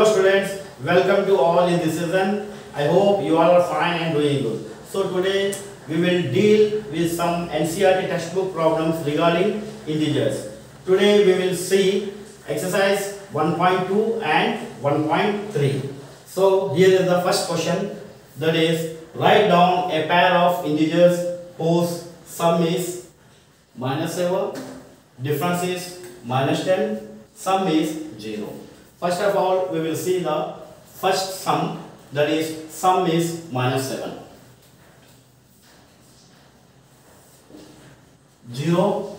Hello students, welcome to all in this session. I hope you all are fine and doing good. So today we will deal with some NCERT textbook problems regarding integers. Today we will see exercise 1.2 and 1.3. So here is the first question, that is write down a pair of integers whose sum is -7, difference is -10, sum is 0. First of all, we will see the first sum, that is sum is -7. 0,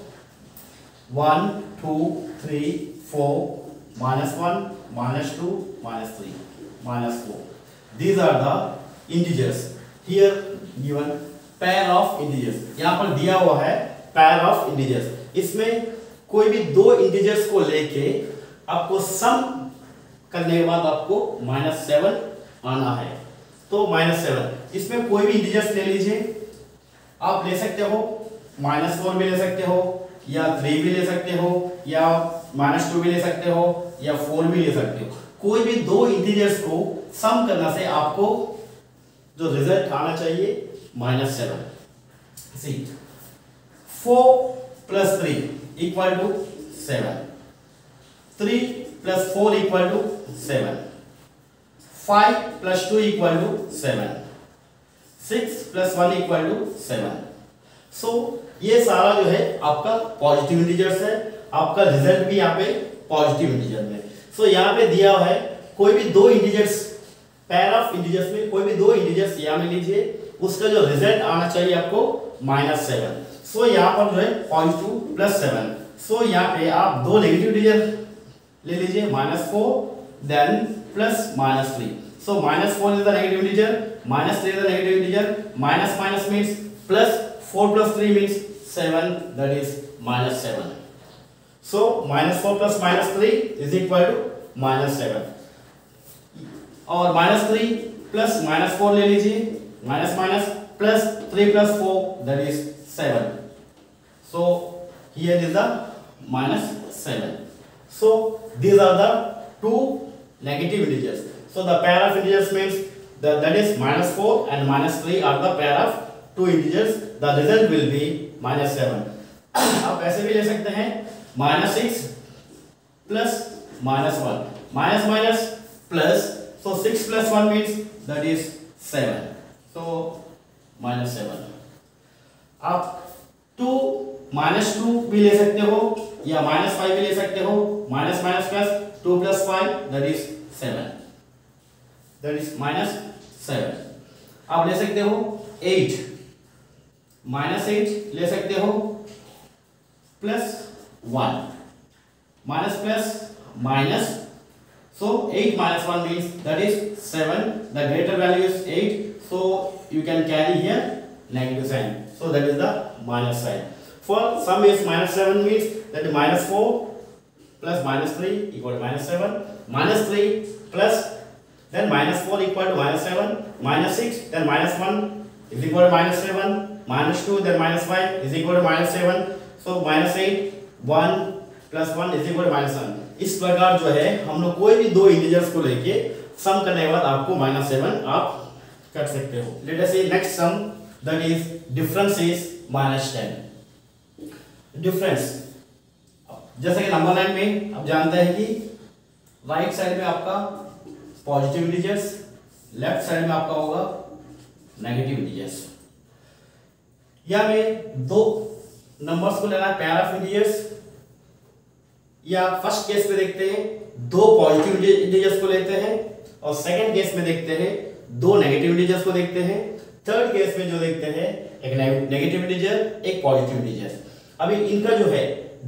1, 2, 3, 4, -1, -2, -3, -4. These are the integers. Here given pair of integers. यहाँ पर दिया हुआ है pair of integers. इसमें कोई भी दो integers को लेके आपको सम करने के बाद आपको -7 आना है. तो -7 इसमें कोई भी इंटीजर्स ले लीजिए. आप ले सकते हो -4 भी ले सकते हो, या 3 भी ले सकते हो, या -2 भी ले सकते हो, या 4 भी ले सकते हो. कोई भी दो इंटीजर्स को सम करने से आपको जो रिजल्ट आना चाहिए -7. सी 4 + 3 = 7, 3 + 4 = 7, 5 + 2 = 7, 6 + 1 = 7. सो ये सारा जो है आपका पॉजिटिव इंटीजर्स है. आपका रिजल्ट भी यहाँ पे पॉजिटिव इंटीजर में. सो यहाँ पे दिया है कोई भी दो इंटीजर्स, पेयर ऑफ इंटीजर्स में कोई भी दो इंटीजर्स यहाँ में लीजिए, उसका जो रिजल्ट आना चाहिए आपको -7. सो यहाँ पर जो है +2 + 7. सो यहाँ पे आप दो नेगेटिव इंटीजर ले लीजिए, -4 then plus -3. So -4 is the negative integer, -3 is the negative integer, minus means plus, 4 + 3 means 7, that is -7. So -4 + -3 is equal to -7. और -3 + -4 ले लीजिए, minus plus 3 + 4, that is 7. So here is the -7. So these are the two negative integers. So the pair of integers means that is -4 and -3 are the pair of two integers. The result will be -7. आप ऐसे भी ले सकते हैं -6 plus -1, minus plus, so 6 + 1 means that is 7. So -7. आप 2 -2 भी ले सकते हो, या -5 भी ले सकते हो. minus plus 2 + 5, that is 7, that is -7. आप ले सकते हो 8, -8 ले सकते हो, +1, minus, so 8 - 1 means that is 7. The greater value is 8, so you can carry here negative sign, so that is the minus sign. For sum is -7 means that is -4 plus -3 = -7, -3 plus then -4 = -7, -6 then -1 is equal to -7, -2 then -5 is equal to -7. So -8, 1 + 1 is equal to -1. इस प्रकार जो है हम लोग कोई भी दो integers को लेके सम करने के बाद आपको -7 आप कर सकते हो. लेट अस से next sum, that is difference is -10. Difference जैसे कि नंबर 9 में आप जानते हैं कि राइट साइड में आपका पॉजिटिव इंटीजर्स, लेफ्ट साइड में आपका होगा नेगेटिव इंटीजर्स. या में दो नंबर्स को लेना है पेयर ऑफ इंटीजर्स, या फर्स्ट केस में देखते हैं दो पॉजिटिव इंटीजर्स को लेते हैं, और सेकंड केस में देखते हैं दो नेगेटिव इंटीजर्स को देखते हैं. थर्ड केस में जो देखते हैं एक नेगेटिव इंटीजर, एक पॉजिटिव इंटीजर. अभी इनका जो है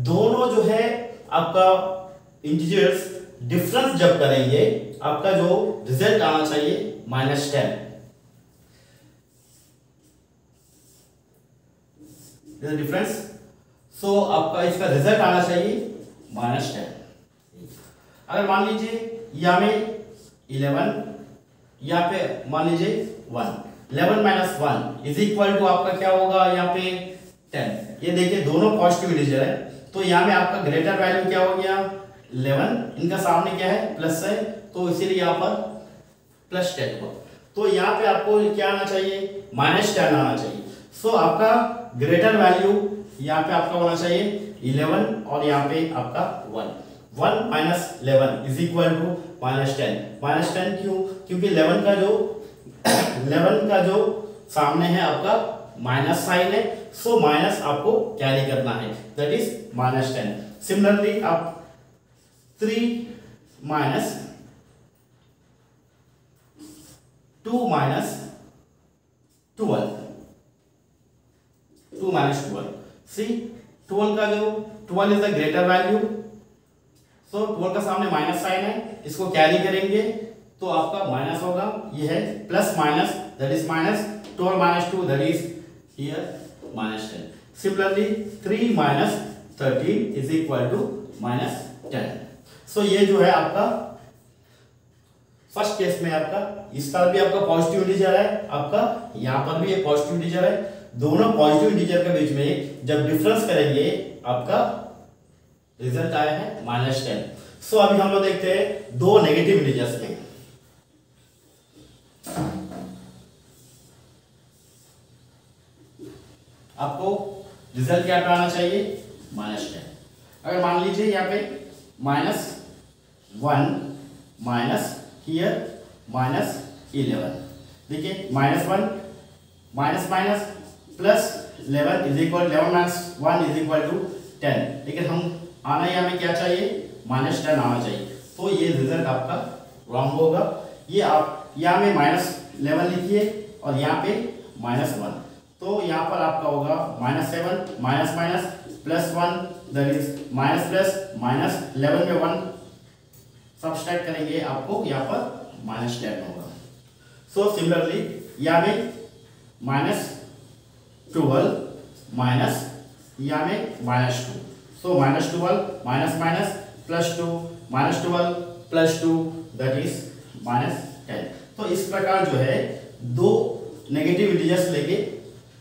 दोनों जो है आपका इंटीजर्स डिफरेंस जब करेंगे, आपका जो रिजल्ट आना चाहिए -10. डिफरेंस, सो आपका इसका रिजल्ट आना चाहिए -10. अगर मान लीजिए यहाँ में 11, यहाँ पे मान लीजिए 1, 11 - 1 इज इक्वल टू आपका क्या होगा यहाँ पे 10. ये देखिए दोनों पॉजिटिव इंटीजर है, तो यहाँ में आपका ग्रेटर वैल्यू क्या हो गया 11, इनका सामने क्या है प्लस है, तो इसीलिए यहाँ पर +10 हुआ। तो यहाँ पे आपको क्या आना चाहिए, -10 आना चाहिए। सो आपका ग्रेटर वैल्यू यहाँ पे आपका होना चाहिए 11 और यहाँ पे आपका 1 -11 इज इक्वल टू -10। -10 क्यों, क्योंकि 11 का जो सामने है आपका माइनस साइन है, सो माइनस आपको कैरी करना है, दैट इज -10। सिमिलरली आप 3 -2 -12 2 -12 सी 12 का जो 12 इज द ग्रेटर वैल्यू, सो 12 का सामने माइनस साइन है, इसको कैरी करेंगे तो आपका माइनस होगा, ये है plus minus that is minus 12 -2 that is here -10। Similarly 3 -13 is equal to -10। So ये जो है आपका फर्स्ट केस में आपका इस तरफ भी आपका पॉजिटिव इंटीजर है, आपका यहाँ पर भी एक पॉजिटिव इंटीजर है, दोनों पॉजिटिव इंटीजर के बीच में जब डिफरेंस करेंगे आपका रिजल्ट आया है -10। सो अभी हम लोग देखते हैं दो नेगेटिव इंटीजर्स में। आपको रिजल्ट क्या आना चाहिए, -10। अगर मान लीजिए यहाँ पे -1 माइनस हियर -11, देखिए -1 minus minus plus 11 is equal 11 - 1 is equal to 10, लेकिन हम आना यहाँ में क्या चाहिए, -10 आना चाहिए। तो ये रिजल्ट आपका रॉन्ग होगा। ये आप यहाँ में -11 लिखिए और यहाँ पे -1, तो यहाँ पर आपका होगा -7 minus minus +1 that is minus plus -11 में 1 सब्सट्रैक्ट करेंगे, आपको यहाँ पर -10 होगा। सो सिमिलरली यहाँ में -12 माइनस यहाँ में -2, सो -12 माइनस माइनस +2 -12 +2 दैट इज -10। तो इस प्रकार जो है दो नेगेटिव इंटीजर्स लेके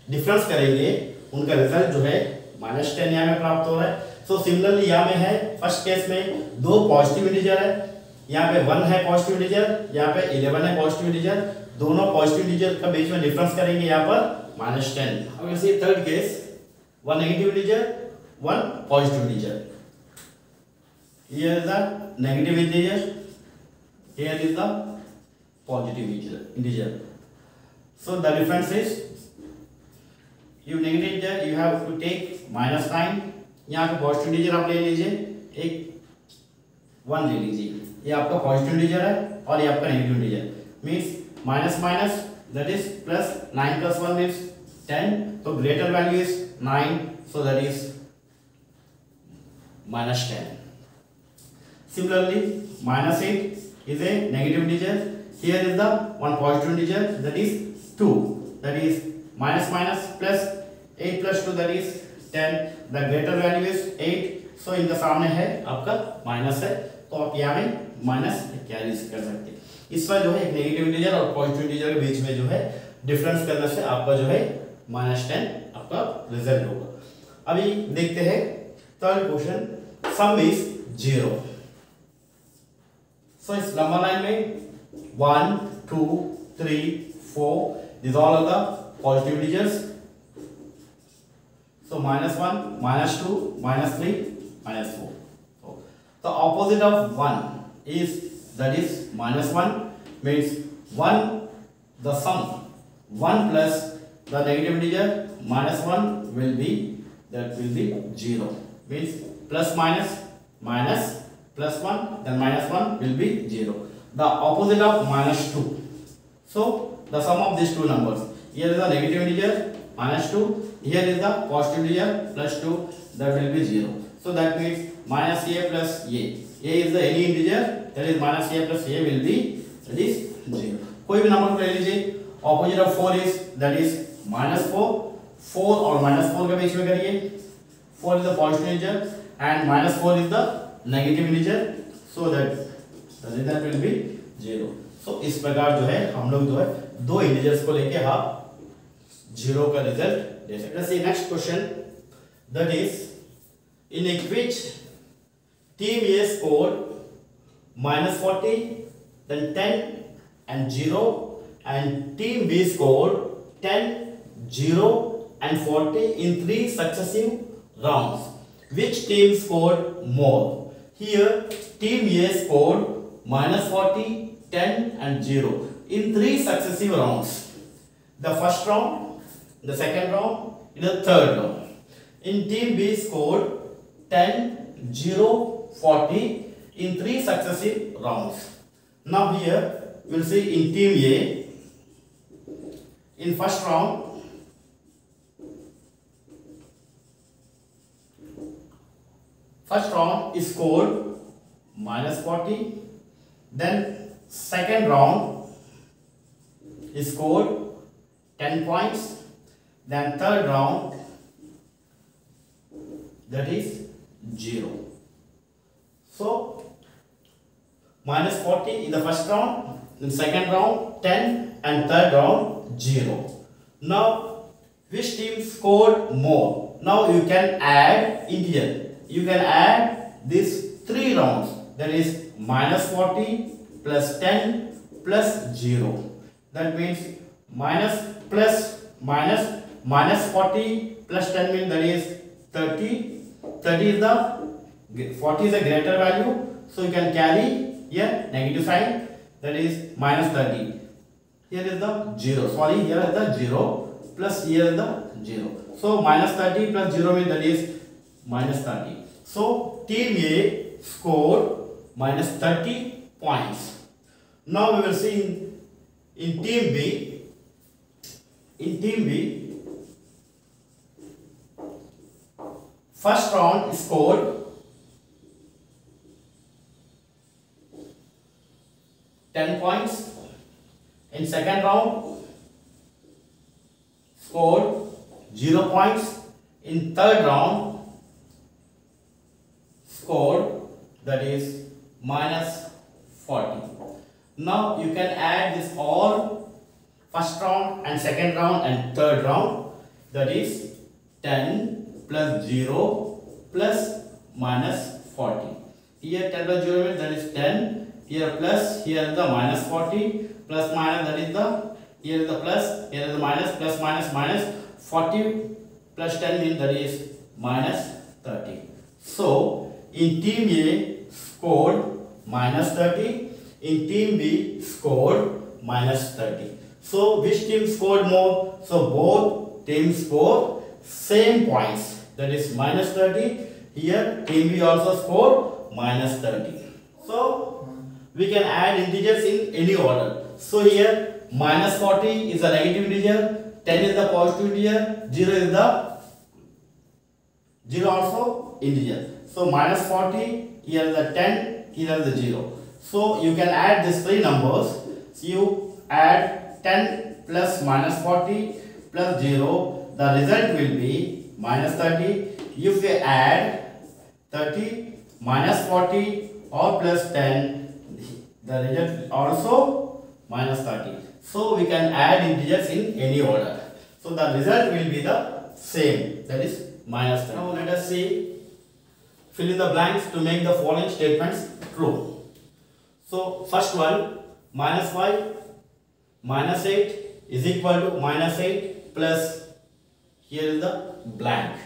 डिफरेंस करेंगे, उनका रिजल्ट जो है -10 यहाँ में प्राप्त हो रहा है। सो सिमिलरली यहाँ में है फर्स्ट केस में दो पॉजिटिव इंटीजर है, यहाँ पे 1 है पॉजिटिव इंटीजर, यहाँ पे 11 है पॉजिटिव इंटीजर, दोनों पॉजिटिव इंटीजर का बीच में डिफरेंस करेंगे यहाँ पर -10। अब इसी third case 1 negative integer 1 positive integer, here is the negative integer, here is the positive integer. So the difference is you negative integer you have to take -9, यहाँ पे पॉजिटिव इंटीजर आप ले लीजिए, एक 1 ले लीजिए, ये आपका पॉजिटिव इंटीजर है और ये आपका negative integer, means minus minus that is plus 9 + 1 means 10, तो greater value is 9, so that is -10। Similarly, -8 is a negative integer. Here is the one positive integer that is 2. That is minus minus plus 8 + 2 that is 10. The greater value is 8. So इनका सामने है आपका minus है, तो आप यहाँ में minus carry कर सकते हैं। इस पर जो है एक नेगेटिव इंटीजर और पॉजिटिव इंटीजर के बीच में जो है डिफरेंस करने से आपका जो है -10 आपका रिजल्ट होगा। अभी देखते हैं third question, some is 0। So इस नंबर लाइन में 1 2 3 4 these all are the positive integers, so -1 -2 -3 -4, so the opposite of 1 is that is -1, means 1 the sum 1 plus the negative integer -1 will be 0, means plus minus minus plus 1 then -1 will be 0. The opposite of -2, so the sum of these two numbers, here is the negative integer -2, here is the positive integer +2, that will be 0. So that means -a plus a is the any integer, that is -a plus a will be that is 0. कोई भी number ले लीजिए, opposite of 4 is that is -4, 4 और -4 के बीच में करिए, 4 is the positive integer and -4 is the negative integer, so that the result will be 0। सो इस प्रकार जो है हम लोग जो है दो इंटीजर्स को लेके आप 0 का रिजल्ट दे सकते हैं। Next question, that is in which Team A scored minus 40, then 10 and 0, and Team B scored 10, 0 and 40 in 3 successive rounds. Which team scored more? Here Team A scored minus 40, 10 and 0 in 3 successive rounds. The first round, the second round, in the third round. In Team B scored 10, 0, 40 in 3 successive rounds. Now here we will see in Team A, in first round, is scored minus 40, then second round is scored 10 points, then third round, that is 0. So minus 40 in the first round, in second round 10 and third round 0. Now which team scored more? Now you can add integer. You can add these 3 rounds, that is minus 40 plus 10 plus 0. That means minus 40 plus 10 means that is 30. 30 is the 40 is a greater value, so you can carry here negative sign, that is minus 30. Here is the 0. Sorry, here is the 0 plus here is the 0. So minus 30 plus 0 means that is minus 30. So Team A scored minus 30 points. Now we will see in Team B. In Team B, first round scored 10 points. In second round scored 0 points. In third round scored, that is minus 40. Now you can add this all first round and second round and third round, that is 10 plus 0 plus minus 40. Here 10 plus 0 means that is 10, here plus, here is the minus 40, plus minus, that is the, here is the plus, here is the minus, plus minus minus, 40 plus 10 means that is minus 30. So in Team A scored minus 30, in Team B scored minus 30. So which team scored more? So both teams scored same points, that is minus 30. Here Team B also scored minus 30. So we can add integers in any order. So here minus 40 is a negative integer, 10 is the positive integer, 0 is the 0 also integer. So minus 40, here is the 10, here is the 0. So you can add these 3 numbers. So you add 10 plus minus 40 plus 0, the result will be minus 30. If we add 30 minus 40 or plus 10, the result also minus 30. So we can add integers in any order. So the result will be the same, that is minus 30. Now let us see, fill in the blanks to make the following statements true. So first one, minus 5 minus 8 is equal to minus 8 plus, here is the blank.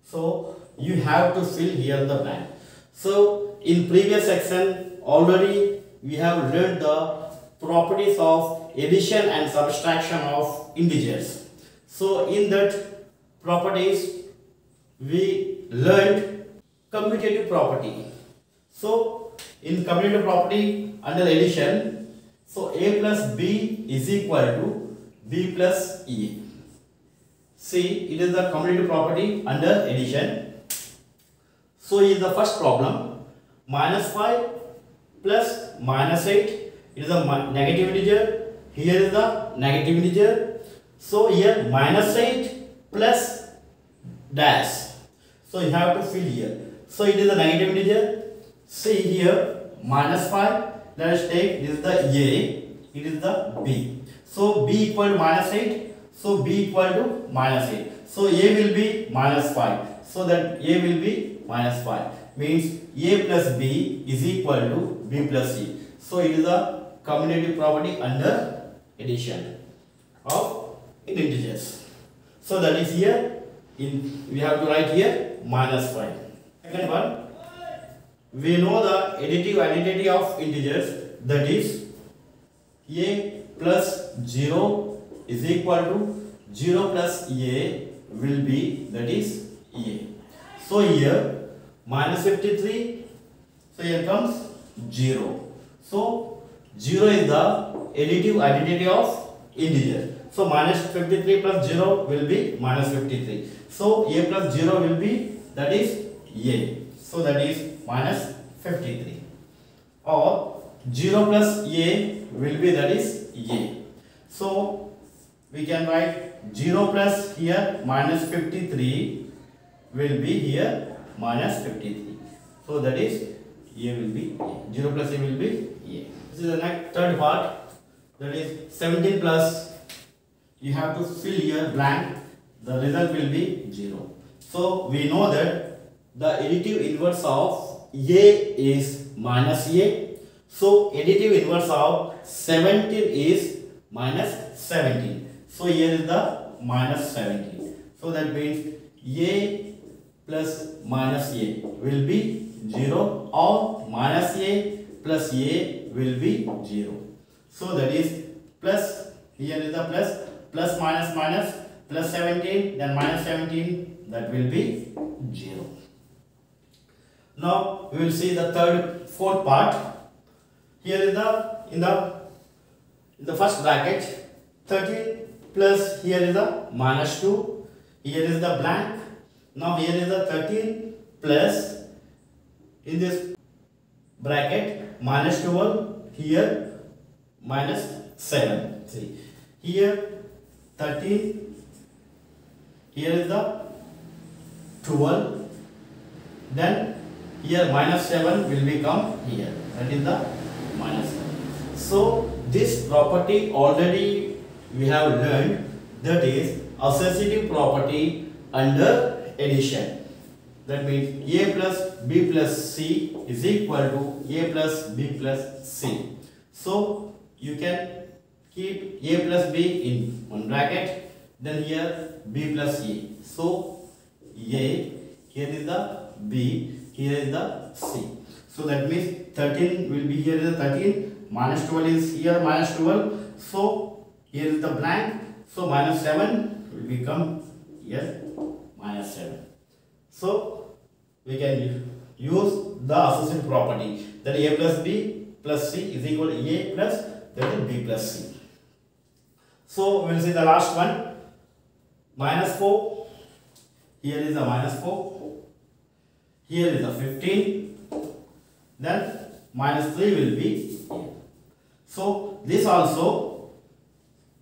So you have to fill here the blank. So in previous section already we have learned the properties of addition and subtraction of integers. So in that properties we learned commutative property. So in commutative property under addition, so A plus B is equal to B plus A. See, it is the commutative property under addition. So here is the first problem, minus 5 plus minus 8, it is a negative integer, here is the negative integer. So here minus 8 plus dash, so you have to fill here. So it is a negative integer. See here minus 5, let us take this is the A, it is the B. So B equal to minus 8, so B equal to minus 8. So A will be minus 5, so that A will be minus 5. means a plus b is equal to b plus c. So it is a commutative property under addition of integers. So that is here we have to write here minus 5. Second one, we know the additive identity of integers, that is a plus 0 is equal to 0 plus a will be, that is a. So here minus 53, so here comes 0. So 0 is the additive identity of integer. So minus 53 plus 0 will be minus 53. So a plus 0 will be, that is a. So that is minus 53. Or 0 plus a will be, that is a. So we can write 0 plus here minus 53 will be here minus 53. So that is a will be a. 0 plus a will be a. This is the next third part, that is 17 plus, you have to fill here blank, the result will be 0. So we know that the additive inverse of a is minus a. So additive inverse of 17 is minus 17. So here is the minus 17. So that means a plus minus a will be 0, or minus a plus a will be 0. So that is plus, here is the plus minus minus, plus 17, then minus 17, that will be 0. Now we will see the fourth part. Here is in the first bracket 13 plus, here is the minus 2, here is the blank. Now here is the 13 plus, in this bracket minus 12, here minus 7. See, here 13, here is the 12, then here minus 7 will become here, that is the minus 7. So this property already we have learned, that is associative property under addition. That means a plus b plus c is equal to a plus b plus c. So you can keep a plus b in one bracket, then here b plus a. So a, here is the b, here is the c. So that means 13 will be, here is the 13, minus 12 is here minus 12. So here is the blank. So minus 7 will become here minus 7. So we can use the associative property, that a plus b plus c is equal to a plus, that is b plus c. So we will see the last one, minus 4, here is the minus 4, here is the 15, then minus 3 will be here. So this also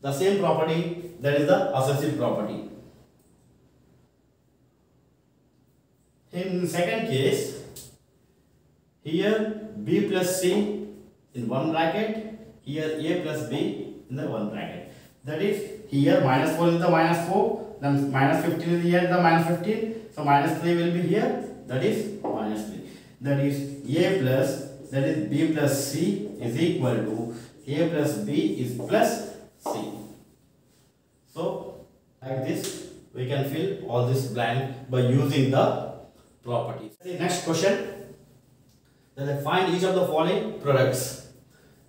the same property, that is the associative property. In second case, here b plus c in one bracket, here a plus b in the one bracket. That is here minus 4 is the minus 4, then minus 15 is here the minus 15. So minus 3 will be here, that is minus 3. That is a plus, that is b plus c is equal to a plus b is plus c. So like this we can fill all this blank by using the properties. The next question, then find each of the following products.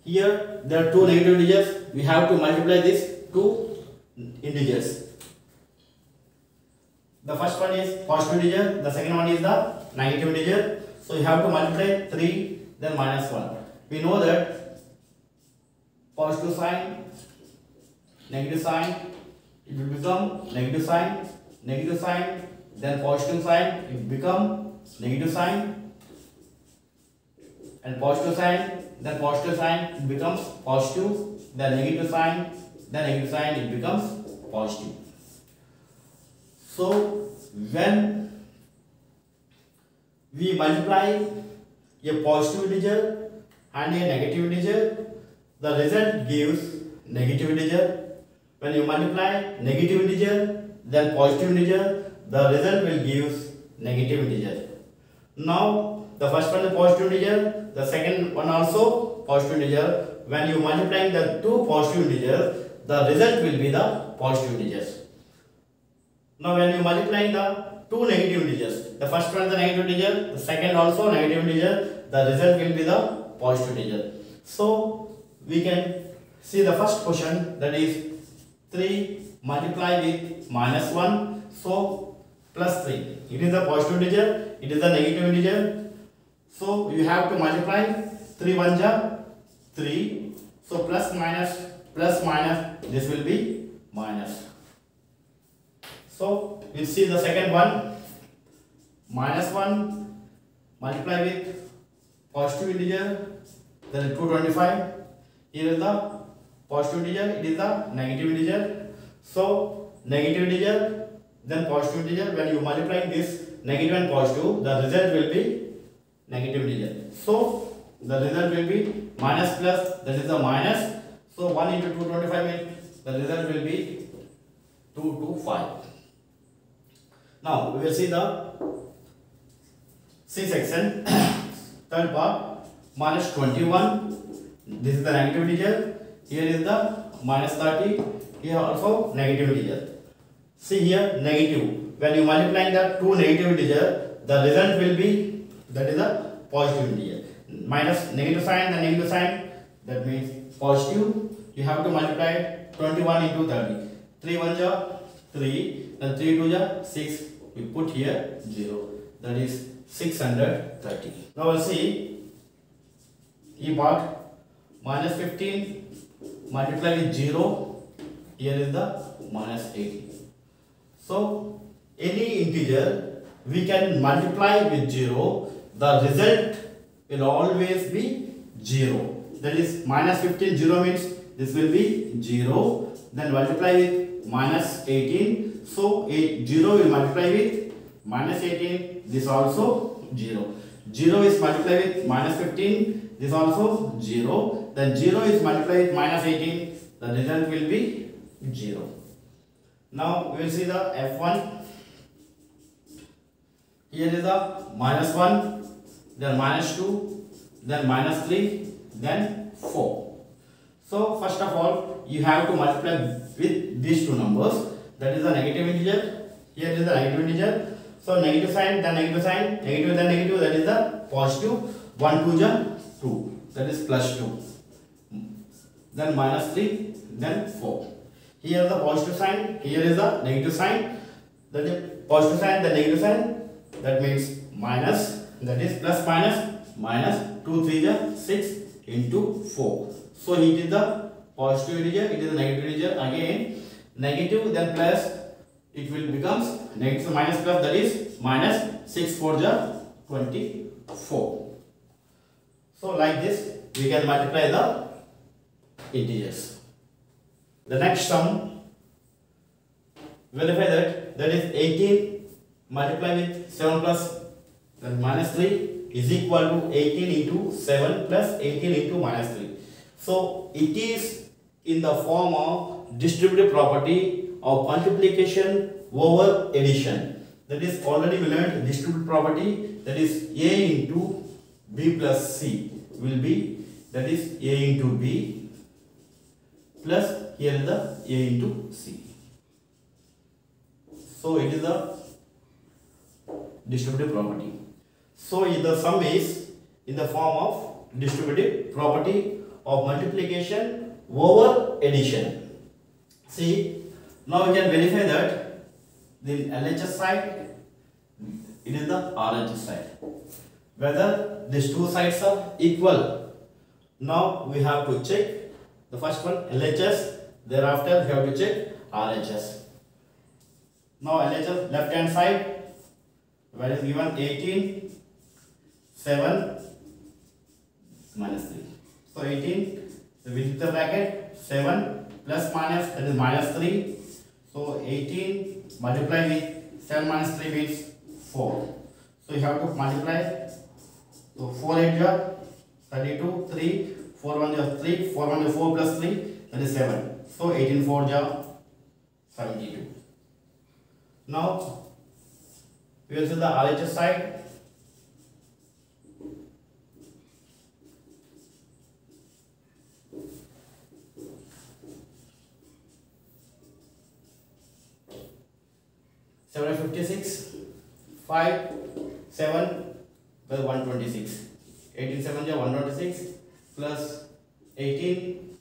Here there are two negative integers, we have to multiply these two integers. The first one is positive integer, the second one is the negative integer. So you have to multiply 3, then minus 1. We know that positive sign, negative sign, it will become negative sign, then positive sign, it become negative sign, and positive sign, then positive sign, it becomes positive, then negative sign, it becomes positive. So when we multiply a positive integer and a negative integer, the result gives negative integer. When you multiply negative integer, then positive integer, the result will give negative integer. Now the first one is positive integer, the second one also positive integer. When you multiply the two positive integers, the result will be the positive integers. Now when you multiply the two negative integers, the first one is the negative integer, the second also negative integer, the result will be the positive integer. So we can see the first question, that is 3 multiply with minus 1, so plus 3. It is a positive integer, it is a negative integer. So you have to multiply 3 1 ja 3. So plus minus, this will be minus. So we see the second one, minus 1 multiply with positive integer, then 225. Here is the positive integer, it is the negative integer. So negative integer, then positive integer. When you multiply this negative and positive, the result will be negative integer. So the result will be minus plus, that is the minus. So 1 into 225 means the result will be 225. Now we will see the C section, third part, minus 21. This is the negative integer. Here is the minus 30. Here also negative integer. See here negative. When you multiply the two negative integer, the result will be, that is the positive integer. Minus negative sign, the negative sign, that means positive. You have to multiply 21 into 30. 3 1 ja 3, then 3 2 ja 6. We put here 0. That is 630. Now we'll see E part, minus 15 multiply with 0. Here is the minus 18. So any integer we can multiply with 0, the result will always be 0. That is minus 15, 0 means this will be 0. Then multiply with minus 18. So 0 will multiply with minus 18. This also 0. 0 is multiplied with minus 15. This also 0. Then 0 is multiplied with minus 18. The result will be 0. Now we will see the F1. Here is the minus 1, then minus 2, then minus 3, then 4. So first of all, you have to multiply with these two numbers. That is the negative integer. Here is the negative integer. So negative sign, then negative sign, negative, then negative, that is the positive. 1 2 ja 2, that is plus 2. Then minus 3, then 4. Here is the positive sign, here is the negative sign. That is positive sign, then negative sign, that means minus, that is plus minus 2 3 ja 6 into 4. So it is the positive integer, it is the negative integer. Again negative, then plus, it will becomes negative minus plus, that is minus 6 4 ja 24. So like this we can multiply the integers. The next sum, verify that is 18 multiply with 7 plus then minus 3 is equal to 18 into 7 plus 18 into minus 3. So it is in the form of distributive property of multiplication over addition. That is already we learned distributive property, that is A into B plus C will be, that is A into B plus here is the A into C. So it is the distributive property. So the sum is in the form of distributive property of multiplication over addition. See, now we can verify that the LHS side, it is the RHS side. Whether these two sides are equal. Now we have to check the first one LHS, thereafter we have to check RHS. Now LHS left hand side, where is given 18, 7, minus 3. So 18, so within the bracket 7 plus minus, that is minus 3. So 18 multiply with 7 minus 3 means 4. So you have to multiply. So 4 8 ja 32, 3, 4 1 ja 3, 4 1 ja 4 plus 3, that is 7. So 18 4 ja 72. Now we will see the RHS side. 756, 5, 7 plus 126. 18 7 is 126 plus 18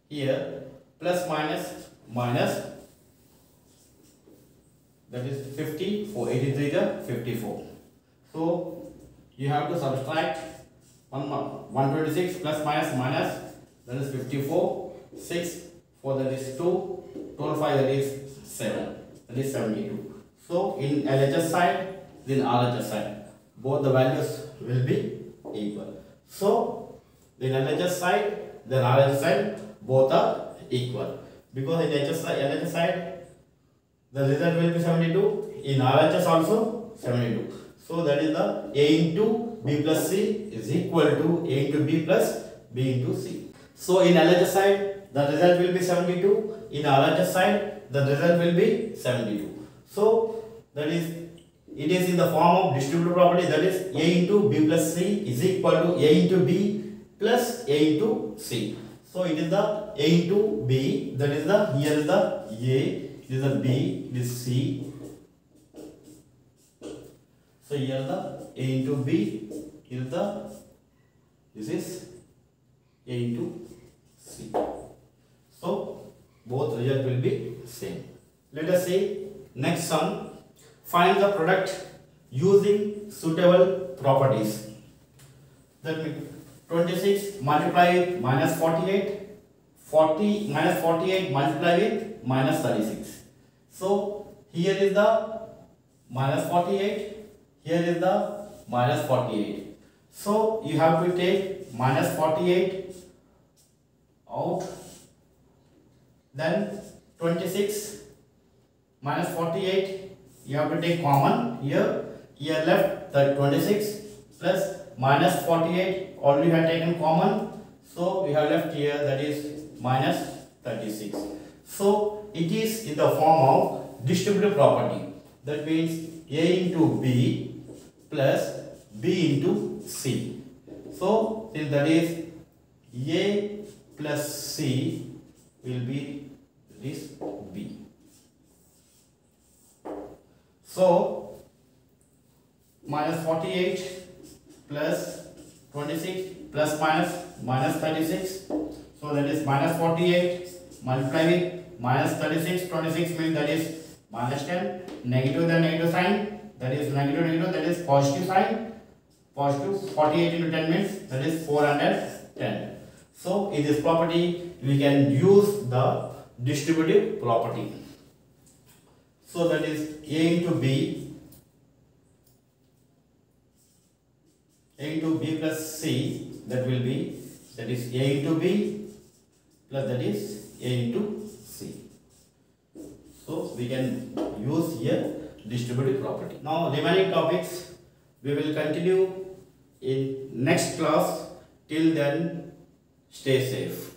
here plus minus that is 54. 83 is 54. So you have to subtract 126 plus minus that is 54. 6 4 that is 2. 12 5 that is 7. That is 72. So in LHS side, then RHS side, both the values will be equal. So in LHS side, then RHS side, both are equal. Because in LHS side, the result will be 72. In RHS also 72. So that is the A into B plus C is equal to A into B plus B into C. So in LHS side, the result will be 72. In RHS side, the result will be 72. So that is, it is in the form of distributive property, that is A into B plus C is equal to A into B plus A into C. So it is the A into B, that is the, here is the A, it is the B, it is C. So here the A into B, here the, this is A into C. So both result will be same. Let us see next sum. Find the product using suitable properties. That means 26 multiply with minus 48, 40 minus 48 multiply with minus 36. So here is the minus 48, here is the minus 48. So you have to take minus 48 out, then 26 minus 48 you have to take common here. Here left the 26 plus minus 48 already have taken common. So we have left here, that is minus 36. So it is in the form of distributive property. That means A into B plus B into C. So since that is A plus C will be this B. So minus 48 plus 26 plus minus 36. So that is minus 48 multiply with minus 36. 26 means that is minus 10. Negative the negative sign, that is negative, that is positive sign. Positive 48 into 10 means that is 410. So in this property we can use the distributive property. So that is A into B, A into B plus C, that will be, that is A into B plus that is A into C. So we can use here distributive property. Now remaining topics we will continue in next class. Till then, stay safe.